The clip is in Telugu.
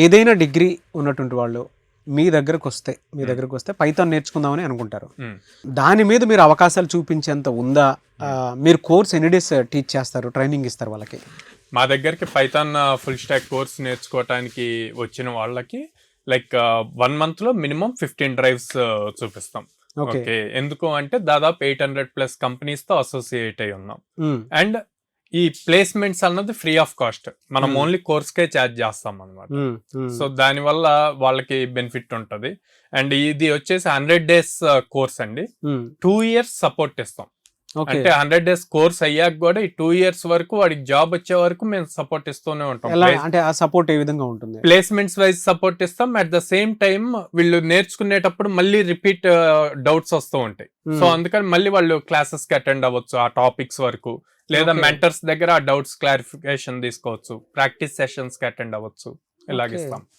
ఏదైనా డిగ్రీ ఉన్నటువంటి వాళ్ళు మీ దగ్గరకు వస్తే పైథాన్ నేర్చుకుందామని అనుకుంటారు. దాని మీద మీరు అవకాశాలు చూపించేంత ఉందా? మీరు కోర్స్ ఎన్ని డేస్ టీచ్ చేస్తారు, ట్రైనింగ్ ఇస్తారు వాళ్ళకి? మా దగ్గరికి పైథాన్ ఫుల్ స్టాక్ కోర్స్ నేర్చుకోవటానికి వచ్చిన వాళ్ళకి లైక్ 1 month లో మినిమం 15 డ్రైవ్స్ చూపిస్తాం. ఓకే, ఎందుకు అంటే దాదాపు 800+ కంపెనీస్ తో అసోసియేట్ అయి ఉన్నాం. అండ్ ఈ ప్లేస్మెంట్స్ అన్నది ఫ్రీ ఆఫ్ కాస్ట్, మనం ఓన్లీ కోర్స్ కే ఛార్జ్ చేస్తాం అనమాట. సో దాని వల్ల వాళ్ళకి బెనిఫిట్ ఉంటది. అండ్ ఇది వచ్చేసి 100 days కోర్స్ అండి. 2 years సపోర్ట్ ఇస్తాం. అంటే 100 days కోర్స్ అయ్యాక కూడా ఈ 2 years వరకు వాడికి జాబ్ వచ్చే వరకు మేము సపోర్ట్ ఇస్తూనే ఉంటాం. అంటే ఆ సపోర్ట్ ఏ విధంగా ఉంటుంది? ప్లేస్మెంట్స్ వైజ్ సపోర్ట్ ఇస్తాం. అట్ ద సేమ్ టైం వీళ్ళు నేర్చుకునేటప్పుడు మళ్ళీ రిపీట్ డౌట్స్ వస్తూ ఉంటాయి. సో అందుకని మళ్ళీ వాళ్ళు క్లాసెస్ కి అటెండ్ అవ్వచ్చు ఆ టాపిక్స్ వరకు, లేదా మెంటర్స్ దగ్గర ఆ డౌట్స్ క్లారిఫికేషన్ తీసుకోవచ్చు, ప్రాక్టీస్ సెషన్స్ కి అటెండ్ అవ్వచ్చు, ఇలాగిస్తాం.